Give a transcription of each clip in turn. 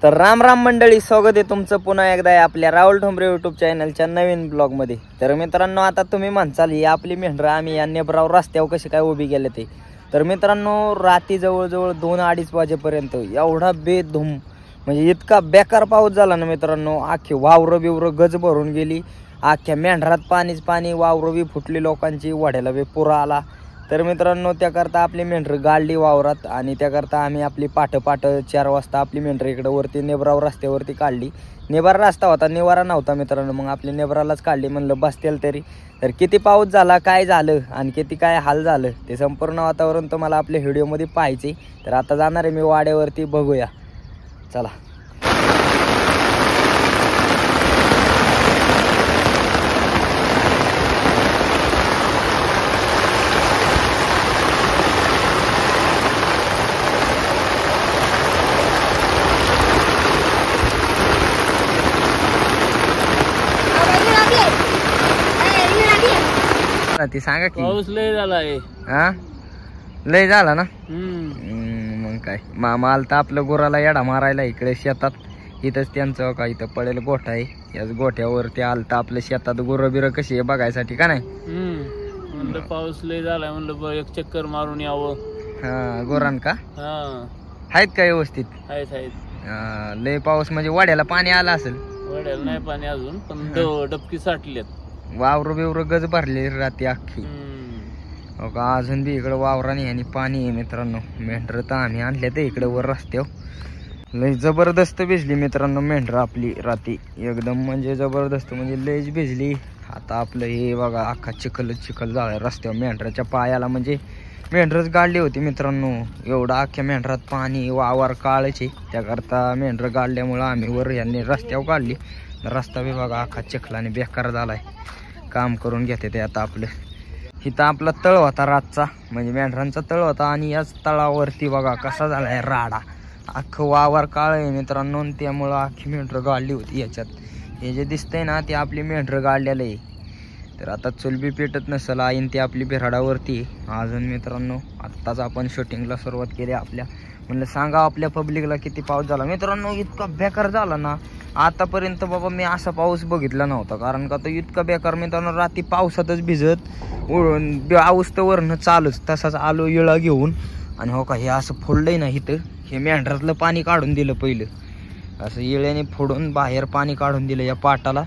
तर राम राम मंडळी, स्वागत आहे तुमचं पुन्हा एकदा आपल्या राहुल ठोंबरे यूट्यूब चॅनलच्या नवीन ब्लॉगमध्ये। तर मित्रांनो, आता तुम्ही म्हणसाल ही आपली मेंढरं आम्ही या नेबराव रस्त्यावर कशी काय उभी केले ते। तर मित्रांनो, रात्री जवळजवळ 2-2:30 वाजेपर्यंत एवढा बेधूम म्हणजे इतका बेकार पाऊस झाला ना मित्रांनो, आखी वावरं बिवरं गज भरून गेली, आख्या मेंढरात पाणीच पाणी, वावरं बी फुटली लोकांची, वड्याला बी पुरा आला। तर मित्रांनो, त्याकरता आपली मेंढरं गाडली वावरात आणि त्याकरता आम्ही आपली पाठ 4 वाजता आपली मेंढरं इकडे वरती नेबराव रस्त्यावरती काढली। नेबारा रस्ता होता, निवारा नव्हता मित्रांनो, मग आपली नेबरालाच काढली, म्हणलं बसतेल तरी। तर किती पाऊस झाला, काय झालं आणि किती काय हाल झालं ते संपूर्ण वातावरण तुम्हाला आपल्या व्हिडिओमध्ये पाहायचे। तर आता जाणार आहे मी वाड्यावरती, बघूया चला। ती सांगा की पाऊस लय झालाय। हा लय झाला ना। मग काय मामा आलता आपलं गुराला येडा मारायला इकडे शेतात। इथंच त्यांचं का इथं पडेल गोठा आहे, याच गोठ्यावरती आलता आपल्या शेतात गुरं बिरं कशी आहे बघायसाठी का नाही। म्हणलं पाऊस लय झालाय, म्हणलं एक चक्कर मारून यावं। हा गुरान का हा आहेत का व्यवस्थित? आहेत। लय पाऊस म्हणजे वाड्याला पाणी आलं असेल? वड्याला नाही पाणी अजून, पण डबकी साठलेत, वावर बिवर गज भरले रात्री अख्खी। हो का, अजून बी इकडं वावराने आणि पाणी आहे मित्रांनो। मेंढरं तर आम्ही आणले ते इकडे वर रस्त्यावर, लय जबरदस्त भिजली मित्रांनो मेंढरं आपली रात्री, एकदम म्हणजे जबरदस्त, म्हणजे लयच भिजली। आता आपलं हे बघा अख्खा चिखल झाला रस्त्यावर मेंढराच्या पायाला, म्हणजे मेंढरच गाडली होती मित्रांनो। एवढं अख्ख्या मेंढरात पाणी, वावर काळचे, त्याकरता मेंढरं गाडल्यामुळं आम्ही वर यांनी रस्त्यावर काढली। रस्ता बी बघा अख्खा चिखलाने बेकार झालाय, काम करून घेते ते आता आपलं। इथं आपला तळ होता रातचा, म्हणजे मेंढरांचा तळ होता, आणि याच तळावरती बघा कसा झालाय राडा, अख्खं वावर काळ आहे मित्रांनो, त्यामुळं अख्खी मेंढरं गाडली होती याच्यात। हे जे दिसतंय ना ते आपली मेंढरं गाडलेलं आहे। तर आता चुल बी पेटत नसेल, आईन ती आपली बिराडावरती अजून मित्रांनो। आत्ताच आपण शूटिंगला सुरुवात केली आपल्या, म्हणलं सांगा आपल्या पब्लिकला किती पाऊस झाला मित्रांनो। इतका बेकार झाला ना, आतापर्यंत बाबा मी असा पाऊस बघितला नव्हता, कारण का तो इतका बेकार मित्रांनो। रात्री पावसातच भिजत पाऊस तर वरनं चालूच, तसाच आलो इळा घेऊन, आणि हो का हे असं फोडलंय ना इथं, हे मेंढरातलं पाणी काढून दिलं पहिलं, असं इळ्याने फोडून बाहेर पाणी काढून दिलं या पाटाला,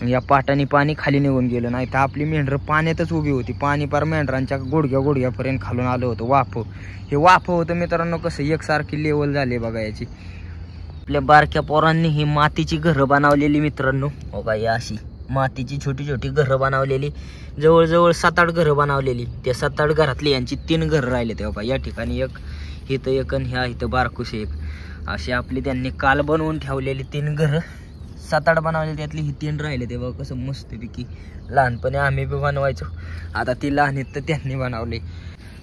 या पाटाने पाणी खाली निघून गेलं, नाही तर आपली मेंढरं पाण्यातच उभी होती। पाणी पार मेंढरांच्या गुडघ्यापर्यंत खालून आलं होतं वाफ, हे वाफ होतं मित्रांनो। कसं एकसारखी लेवल झाली बघा याची। आपल्या बारक्या पोरांनी ही मातीची घरं बनवलेली मित्रांनो, हो का, या अशी मातीची छोटी छोटी घरं बनवलेली, जवळजवळ 7-8 घरं बनवलेली। त्या 7-8 घरातली यांची 3 घरं राहिले ते, हो का, या ठिकाणी एक, इथं एक, आणि ह्या इथं बारकुशी एक, अशी आपली त्यांनी काल बनवून ठेवलेली 3 घरं, 7-8 बनवलेली, त्यातली ही 3 राहिले ते बघा। कसं मस्तपैकी लहानपणी आम्ही बी बनवायचो, आता ती लहान आहेत तर त्यांनी बनवले।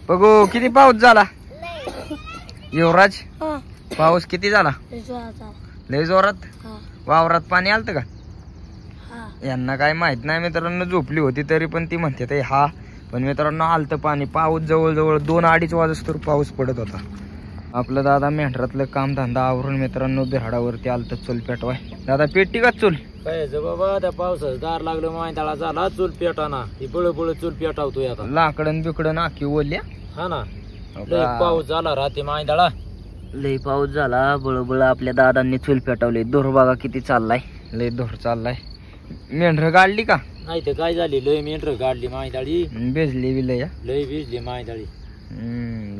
बघू किती पाऊस झाला युवराज, पाऊस किती झाला? लय जोरात। वावरात पाणी आलतं का? यांना काय माहित नाही मित्रांनो, झोपली होती तरी पण ती म्हणते ते हा, पण मित्रांनो आलतं पाणी। पाऊस जवळजवळ 2-2:30 वाजता पाऊस पडत होता। आपलं दादा मेंढरातलं काम धंदा आवरून मित्रांनो बिराडावरती आलतं चूल पेटवाय। दादा पेटती का चूल? काय बाबा, त्या पावसाचं दार लागलं, मायताळा झाला, चूल पेटाना, ही बळ चूल पेटावतोय आता। लाकडन बिकडन आखी ओल्या, हा ना, लय पाऊस झाला रात्री मायताळा, लय पाऊस झाला, बळबळ आपल्या दादांनी चूल पेटवली। दोर बघा किती चाललाय, लय दोर चाललाय। मेंढरं गाडली का? नाही तर काय झाली, लय मेंढरं गाडली मायताळी, भिजली बी लय भिजली मायताळी।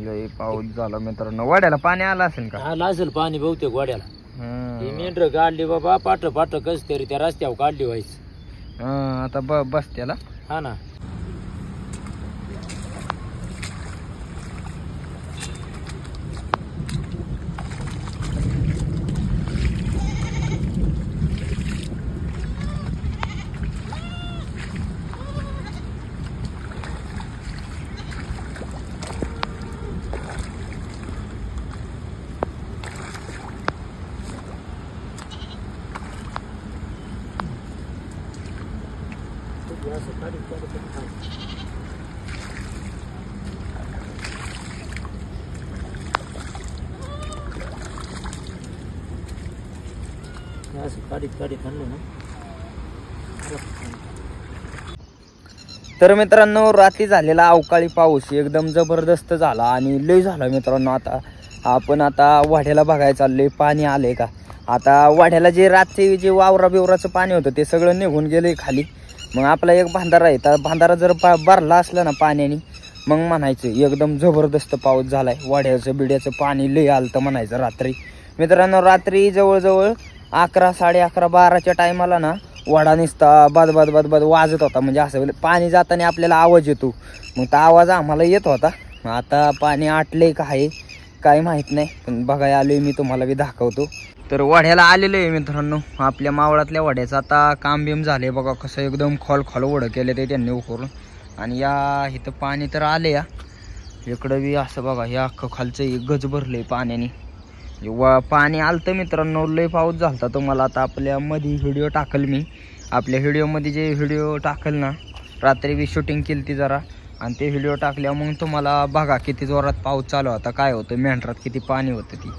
लय पाऊस झाला मित्रांनो। वाड्याला पाणी आलं असेल का? आलं असेल पाणी बहुतेक वाड्याला। ही मेंढरं गाडली बाबा, पाठ कस तरी त्या रस्त्यावर काढली व्हायच। आता बस त्याला, हा ना। असं काढीत आणलं ना. तर मित्रांनो रात्री झालेला अवकाळी पाऊस एकदम जबरदस्त झाला आणि लय झाला मित्रांनो. आता आपण आता वाढ्याला बघायला चाललोय पाणी आले का. आता वाढ्याला जे रात्री जे वावरा बिवराचं पाणी होतं ते सगळं निघून गेलंय खाली. मग आपला एक भांडारा आहे, तर भांडारा जर भरला असला ना पाण्याने मग म्हणायचं एकदम जबरदस्त पाऊस झालाय. वाढ्याचं बिड्याचं पाणी लय आलतं म्हणायचं रात्री. मित्रांनो रात्री जवळजवळ 11, 11:30, 12च्या टायमाला ना वाडा निसता बाद बाद बाद बाद वाजत होता. म्हणजे असं पाणी जाताना आपल्याला आवाज येतो, मग तो आवाज आम्हाला येत होता. आता पाणी आटले का आहे काय माहीत नाही, पण बघायला आलोय मी, तुम्हाला बी दाखवतो. तर वाड्याला आलेलो आहे मित्रांनो, आपल्या मावळातल्या वाड्याचं आता काम बिम झाले बघा. कसं एकदम खोल ओढं केलं ते त्यांनी उकरून. आणि या इथं पाणी तर आले या इकडं बी असं बघा, हे अख्खं खालचं एक गज भरलंय पाण्याने. पाणी आलतं मित्रांनो, लय पाऊस झालता. तुम्हाला आता आपल्या मध्ये व्हिडिओ टाकल मी, आपल्या व्हिडिओमध्ये जे व्हिडिओ टाकल ना, रात्री बी शूटिंग केली ती जरा, आणि ते व्हिडिओ टाकल्या मग तुम्हाला बघा किती जोरात पाऊस चालू होता, काय होतं मेंढरात किती पाणी होतं ती.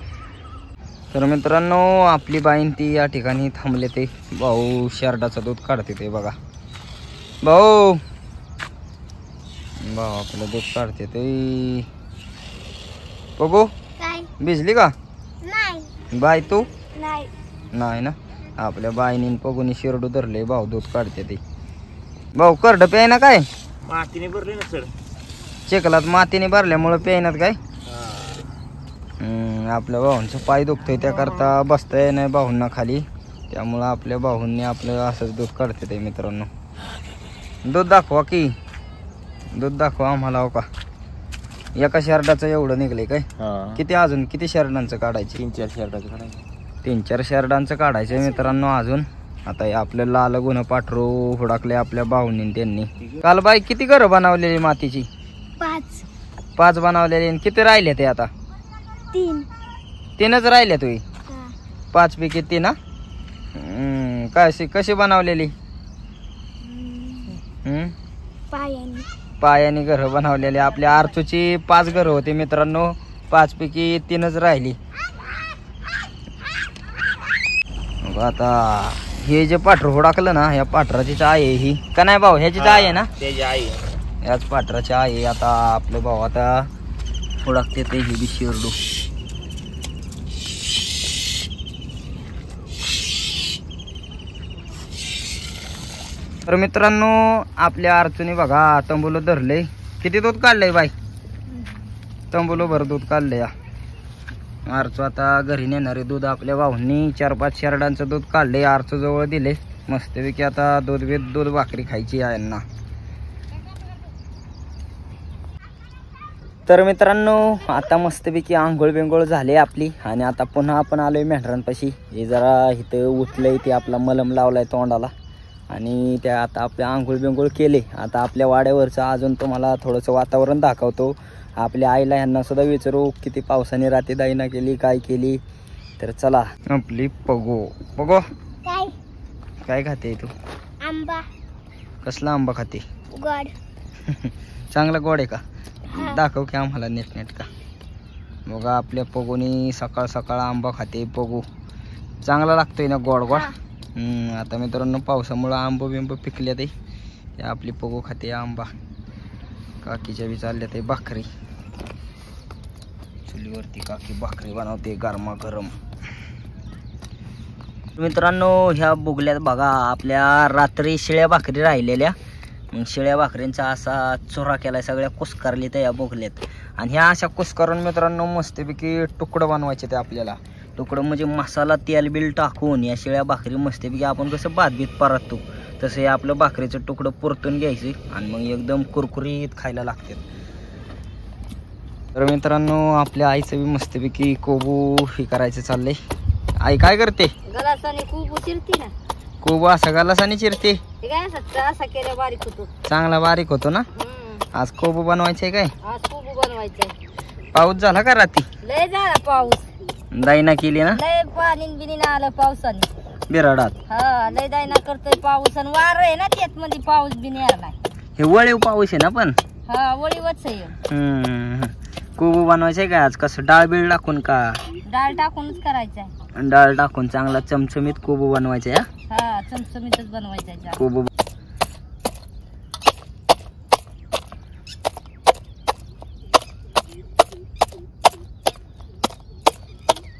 तर मित्रांनो आपली बाईन ती या ठिकाणी थांबले. ते भाऊ शेरडाचं दूध काढते ते बघा. भाऊ आपलं दूध काढते ते बघू. भिजली का बाय तू? नाही ना. आपल्या बाईनी पगुनी शिरडू धरले, भाऊ दूध काढते ते. भाऊ करड प्यायना काय? मातीने भरले ना सर, चिखलात मातीने भरल्यामुळं प्यायनात काय? आपल्या भाऊंचं पाय दुखतोय त्याकरता बसता येत नाही भाऊंना खाली, त्यामुळं आपल्या भाऊंनी आपलं असंच दूध काढते ते. मित्रांनो दूध दाखवा की, दूध दाखवा आम्हाला. हो का एका शर्टाचं एवढं निघलंय काय? किती अजून किती शर्टांचं काढायचे? 3-4 शर्टाचं काढायचं. 3-4 शर्टांचं काढायचं मित्रांनो अजून. आता हे आपलं लाल गुन्हा पाठरू हुडाकले आपल्या भाऊंनी त्यांनी. काल बाई किती घरं बनवलेली मातीची? 5 बनवलेली. किती राहिले ते आता? 3च राहिले तुम्ही? 5 पैकी 3 ना. कशी बनवलेली? पायाने घरं बनवलेली. आपल्या आरचूची 5 घरं होती मित्रांनो, 5 पैकी 3च राहिली. आता हे जे पाठरू हुडाकलं ना, या पाठराची चाय आहे ही का नाही भाऊ? ह्याची चाय आहे ना, त्याची आई याच पाठराची आहे. आता आपलं भाऊ आता हुडाकते ते ही बी शिरडू. तर मित्रांनो आपल्या अडचणी बघा तंबुलो धरले. किती दूध काढलंय बाई? तंबुलो भर दूध काढलंय. आरचू आता घरी नेणारे दूध आपल्या भाऊंनी 4-5 शेरडांचं दूध काढले, आरचू जवळ दिले मस्तपैकी. आता दूध भाकरी खायची आहे यांना. तर मित्रांनो आता मस्तपैकी आंघोळ बिंघोळ झाली आपली, आणि आता पुन्हा आपण आलोय मेंढरांपाशी. हे जरा इथं उठलंय ते आपला मलम लावलाय तोंडाला, आणि त्या आता आपल्या आंघोळ बिंघोळ केले. आता आपल्या वाड्यावरचं अजून तुम्हाला थोडंसं वातावरण दाखवतो. आपल्या आईला ह्यांना सुद्धा विचारू किती पावसाने रात्री दाईना केली काय केली. तर चला आपली पगो काय खाते तू? आंबा. कसला आंबा खाते? गोड. चांगला गोड आहे का? दाखव की आम्हाला नीट का. बघा आपल्या पगोनी सकाळ सकाळ आंबा खाते पगू. चांगला लागतोय ना गोड गोड. आता मित्रांनो पावसामुळं आंबो बिंब पिकले ते आपली पगो खाते आंबा. काकीच्या बी चालल्या ते भाकरी, चुलीवरती काकी भाकरी बनवते गरमा गरम. मित्रांनो ह्या बुगल्यात बघा आपल्या रात्री शिळ्या भाकरी राहिलेल्या, मग शिळ्या भाकरींचा असा चुरा केलाय, सगळ्या कुस्कारली त्या या बुगल्यात. आणि ह्या अशा कुस्कारून मित्रांनो मस्तपैकी तुकडं बनवायचे ते आपल्याला. तुकडं म्हणजे मसाला तेल बिल टाकून या शिळ्या भाकरी मस्तपैकी आपण कसं भात बीत परततो तसं हे आपलं भाकरीचं तुकडं परतून घ्यायचे आणि मग एकदम कुरकुरीत खायला लागतात. तर मित्रांनो आपल्या आईचं बी मस्तपैकी कोबू हे करायचं चाललंय. आई काय करते? गलासाने कोबू चिरते ना. कोबू असा गलासाने चिरते? असा केल्या बारीक होतो, चांगला बारीक होतो ना. आज कोबू बनवायचंय काय? आज कोबू बनवायचंय. पाऊस झाला का रात्री? लय झाला पाऊस. दाईना केली ना? लय पाणी बिनी आलं पावसाने बिराडात. हा लय दाईना करतोय पाऊस, आणि वार आहे ना त्यात मध्ये पाऊस बिनी आलाय. हे वळीव पाऊस आहे ना पण. हा वळीवच आहे. कोबू बनवायचंय काय आज? कसं डाळ बिळ टाकून का? डाळ टाकूनच करायचंय. डाळ टाकून चांगला चमचमीत कोबू बनवायचा. हा चमचमीतच बनवायचा कोबू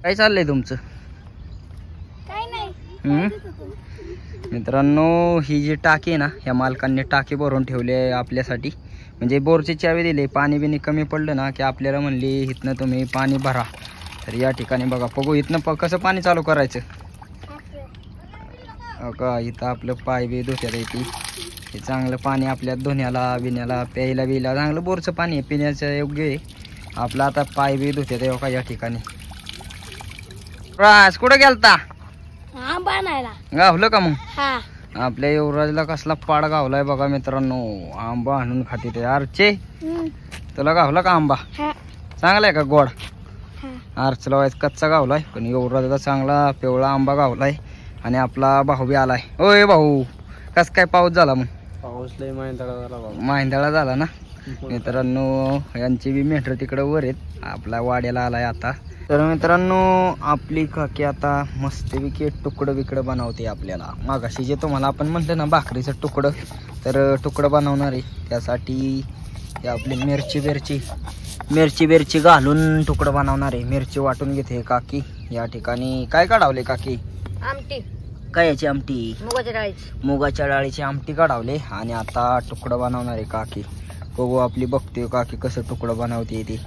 काय चाललंय तुमचं? काय नाही मित्रांनो, ही जी टाकी आहे ना, ह्या मालकांनी टाकी भरून ठेवली आहे आपल्यासाठी. म्हणजे बोरची चावी दिली. पाणी बिनी कमी पडलं ना की आपल्याला म्हणली इथनं तुम्ही पाणी भरा. तर या ठिकाणी बघा बघू इथनं कसं पाणी चालू करायचं. हो का, इथं आपलं पाय बी धुत्यात येते. हे चांगलं पाणी आपल्या धुण्याला बिण्याला प्यायला बिला चांगलं बोरचं पाणी आहे, पिण्याचं योग्य आहे. आपलं आता पाय बी धुत्यात आहे का या ठिकाणी. राज कुठं गेलता? आंबा आणायला. गावलं का मग? हा आपल्या युवराजला कसला पाड गावलाय बघा मित्रांनो. आंबा आणून खाते ते. आरचे तुला गावला का आंबा? चांगलाय का गोड? आरचला व्हायचं कच्चा गावलाय, पण युवराजला चांगला पिवळा आंबा गावलाय. आणि आपला भाऊ बी आलाय. ओय भाऊ, कस काय पाऊस झाला मग? पाऊस लय माहिंदाळा झाला ना मित्रांनो. यांची बी मेंढर तिकडे वर आहेत. आपला वाड्याला आलाय आता. तर मित्रांनो, आपली काकी आता मस्तपैकी तुकडं बिकडं बनवते आपल्याला. मागाशी जे तुम्हाला आपण म्हटलं ना भाकरीचं तुकडं, तर तुकडं बनवणार आहे. त्यासाठी आपली मिरची बेरची घालून तुकडं बनवणार आहे. मिरची वाटून घेते काकी. या ठिकाणी काय काढावले काकी? आमटी. काय याची आमटी? मुगाच्या डाळीची. मुगाच्या डाळीची आमटी काढावले आणि आता तुकडं बनवणार आहे काकी. बघू आपली बघते काकी कसं तुकडं बनवते ती.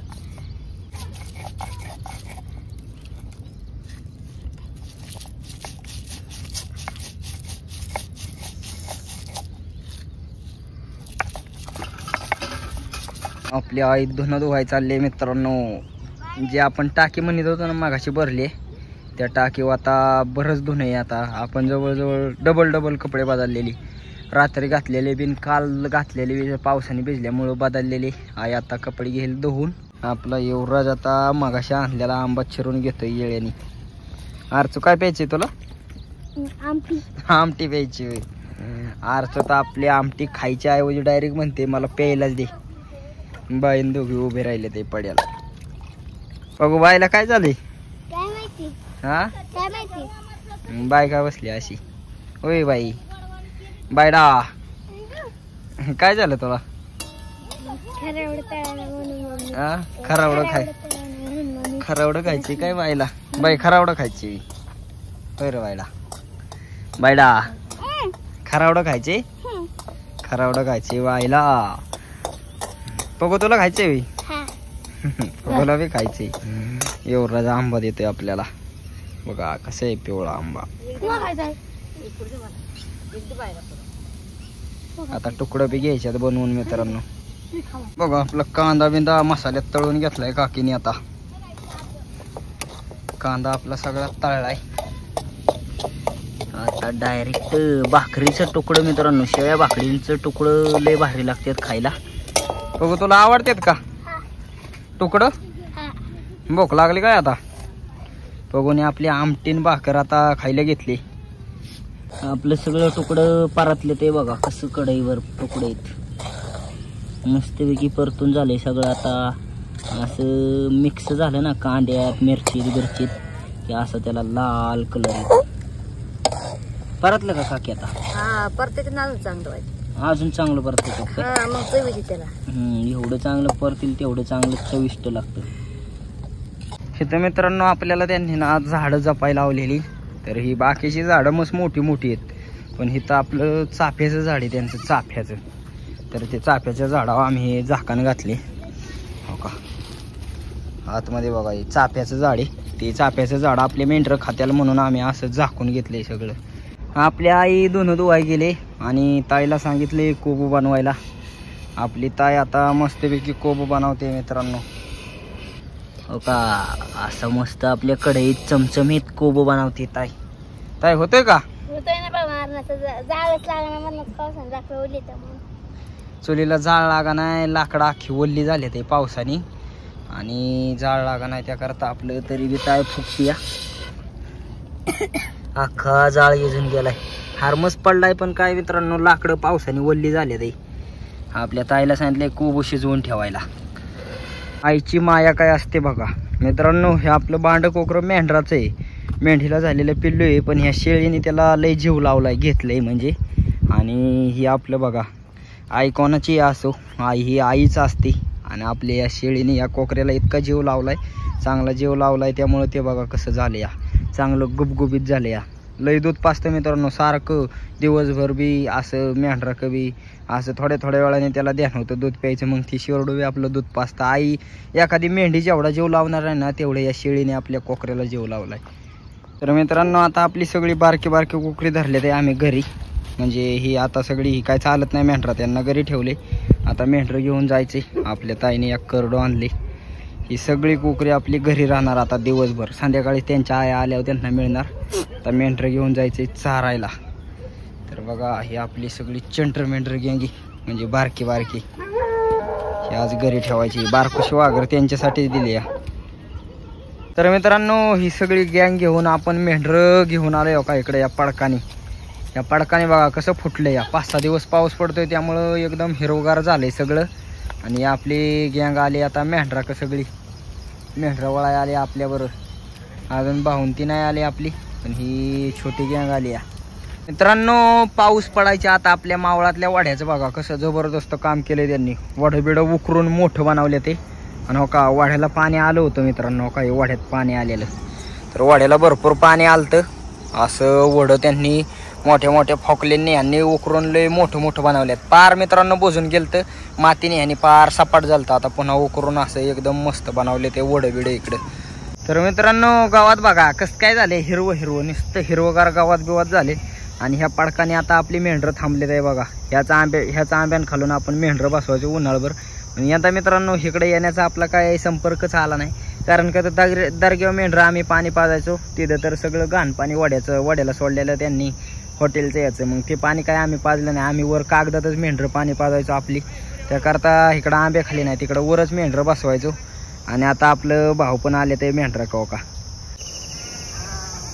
आपली आई धुणं धुवाय चालले मित्रांनो. जे आपण टाकी म्हणत होतो ना मागाशी भरले, त्या टाकीवर आता बरंच धुणं आहे. आता आपण जवळजवळ डबल कपडे बदललेली. रात्री घातलेले बिन काल घातलेले पावसाने भिजल्यामुळं बदललेले. आई आता कपडे घेईल धुवून. आपला युवराज आता मागाशी आणलेला आंबा चिरून घेतोय येळ्यानी. आरचू काय प्यायची तुला? आमटी प्यायची. आरचू तर आपली आमटी खायच्या ऐवजी डायरेक्ट म्हणते मला प्यायलाच दे. बाईन दोघी उभे राहिले ते पड्याला. बघू बाईला काय झालंय? काय माहिती? हा काय माहिती? बाय का बसली अशी? होय बाई. बायडा काय झालं तुला? खरावडं खायची काय बाईला? बाई खरावडं खायची होय रे बाईला. बायडा खरावडं खायची? खरावडं खायची बाईला. बघू तुला खायचे? बघूला बी खायचे. एवढा आंबा देतोय आपल्याला. बघा कसं आहे पिवळा आंबा. आता तुकडं बी घ्यायच्यात बनवून मित्रांनो. बघा आपला कांदा बिंदा मसाल्यात तळून घेतलाय काकीने. आता कांदा आपला सगळा तळलाय. आता डायरेक्ट भाकरीचं तुकडं मित्रांनो. शेळ्या भाकरीचं तुकडं लय भारी लागतात खायला. बघू तुला आवडतात का तुकडं? भूक लागली काय आता? बघून आपली आमटीन भाकर आता खायला घेतली. आपलं सगळं तुकडं परतले ते बघा कसं कढईवर तुकडे आहेत. मस्तपैकी परतून झाले सगळं. आता असं मिक्स झालं ना कांद्यात मिरचीत की असं त्याला लाल कलर परतलं का काकी? आता परत चांगलं व्हायचं. अजून चांगलं परत मग चविष्ट त्याला. एवढं चांगलं परतील तेवढं चांगलं चविष्ट लागतं. इथं मित्रांनो आपल्याला त्यांनी ना झाडं जपायला लावलेली. तर ही बाकीची झाडं मस्त मोठी आहेत, पण इथं आपलं चाफ्याचं झाड आहे त्यांचं चाफ्याचं. तर ते चाफ्याच्या झाडावर आम्ही झाकण घातले. हो का, आतमध्ये बघा हे चाफ्याचं झाड आहे. ते चाफ्याचं झाड आपले मेंढरं खात्याला म्हणून आम्ही असं झाकून घेतले सगळं. आपल्या आई धुणं धुवाय गेले आणि ताईला सांगितले कोबू बनवायला. आपली ताई आता मस्तपैकी कोबू बनवते मित्रांनो. हो का, असं मस्त आपल्या कढईत चमचमीत कोबू बनवते ताई. ताई होतोय का? चुलीला जाळ लागा नाही, लाकडं अख्खी ओल्ली झाली ते पावसाने आणि जाळ लागा नाही त्याकरता आपलं तरी बी ताई फुकतीया. अख्खा जाळ येजून गेलाय. हारमस पडलाय, पण काय मित्रांनो लाकडं पावसाने ओल्ली झाले ते. आपल्या ताईला सांगितलंय कोबू शिजवून ठेवायला. आईची माया काय असते बघा मित्रांनो. हे आपलं भांड कोकरं मेंढराचं आहे. मेंढीला झालेलं पिल्लू आहे, पण ह्या शेळीने त्याला लय जीव लावलाय, घेतलंय म्हणजे. आणि ही आपलं बघा आई कोणाची असो, आई ही आईच असते. आणि आपल्या या शेळीने या कोकऱ्याला इतका जीव लावलाय, चांगला जीव लावलाय, त्यामुळे ते बघा कसं झालं या, चांगलं गुबगुबीत झालं या. लय दूध पाजतं मित्रांनो, सारखं दिवसभर बी असं मेंढराक बी असं थोड्या थोड्या वेळाने त्याला ध्यान होतं दूध प्यायचं, मग ती शेरडू बी आपलं दूध पाजतं. आई एखादी मेंढी जेवढा जीव लावणार आहे ना, तेवढं या शेळीने आपल्या कोकऱ्याला जीव लावलाय. तर मित्रांनो आता आपली सगळी बारकी बारकी कोकरी धरले ते आम्ही घरी, म्हणजे ही आता सगळी ही काय चालत नाही मेंढरा, त्यांना घरी ठेवले. आता मेंढरं घेऊन जायचे, आपल्या ताईने एक करडो आणले. ही सगळी कोकरी आपली घरी राहणार आता दिवसभर, संध्याकाळी त्यांच्या आया आल्यावर त्यांना मिळणार. आता मेंढरं घेऊन जायचे चारायला. तर बघा ही आपली सगळी चंटर मेंढर गँगी, म्हणजे बारकी बारकी, ही आज घरी ठेवायची. बारकुशी वाघर त्यांच्यासाठीच दिली या. तर मित्रांनो ही सगळी गँग घेऊन आपण मेंढरं घेऊन आलो का इकडे या पडकाने. या पडकाने बघा कसं फुटलं या, 5-6 दिवस पाऊस पडतोय त्यामुळं एकदम हिरवगार झालंय सगळं. आणि आपली गँग आली आता मेंढरा का सगळी मेंढरा वळाय आली आपल्याबरोबर. अजून बाहुंती नाही आली आपली, पण ही छोटी गँग आली या. मित्रांनो पाऊस पडायच्या आता आपल्या मावळातल्या वाड्याचं बघा कसं जबरदस्त काम केलंय त्यांनी. वडं बिडं उकरून मोठं बनवले ते. आणि हो का वाड्याला पाणी आलं होतं मित्रांनो, काही वाड्यात पाणी आलेलं. तर वाड्याला भरपूर पाणी आलतं. असं वडं त्यांनी मोठ्या मोठ्या फॉकलेंनी यांनी उकरून लय मोठं मोठं बनवल्यात. पार मित्रांनो बोजून गेलतं मातीने, ह्यांनी पार सपाट झालतं. आता पुन्हा उकरून असं एकदम मस्त बनवले ते वडं बिडं इकडं. तर मित्रांनो गावात बघा कसं काय झाले, हिरवं हिरवं नुसतं हिरवगार गावात बिवात झाले. आणि ह्या पडकाने आता आपली मेंढरं थांबलेत आहे बघा. ह्याचा आंब्यान खालून आपण मेंढरं बसवायचं उन्हाळभर. आणि आता मित्रांनो इकडे येण्याचा आपला काय संपर्कच आला नाही, कारण का तर दर्ग्यावर मेंढरं आम्ही पाणी पाजायचो तिथं, तर सगळं घाण पाणी वड्याला सोडलेलं त्यांनी हॉटेलचं याचं. मग ते पाणी काय आम्ही पाजलं नाही, आम्ही वर कागदातच मेंढरं पाणी पाजायचो आपली. त्याकरता इकडं आंबे खाली नाही, तिकडं वरच मेंढरं बसवायचो. आणि आता आपलं भाऊ पण आले ते मेंढरं खाऊ का.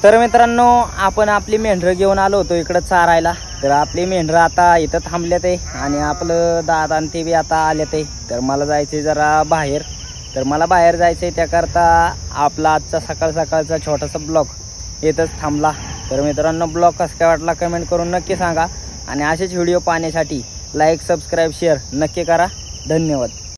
तर मित्रांनो आपण आपली मेंढरं घेऊन आलो होतो इकडं चारायला. तर आपली मेंढरं आता इथं थांबल्यात आहे आणि आपलं दादा आणि ते बी आता आलेत आहे. तर मला जायचं जरा बाहेर, तर मला बाहेर जायचं आहे, त्याकरता आपला आजचा सकाळचा छोटासा ब्लॉग इथंच थांबला. तर मित्रांनो ब्लॉग कसं काय वाटला कमेंट करून नक्की सांगा. आणि असेच व्हिडिओ पाहण्यासाठी लाईक सबस्क्राईब शेअर नक्की करा. धन्यवाद.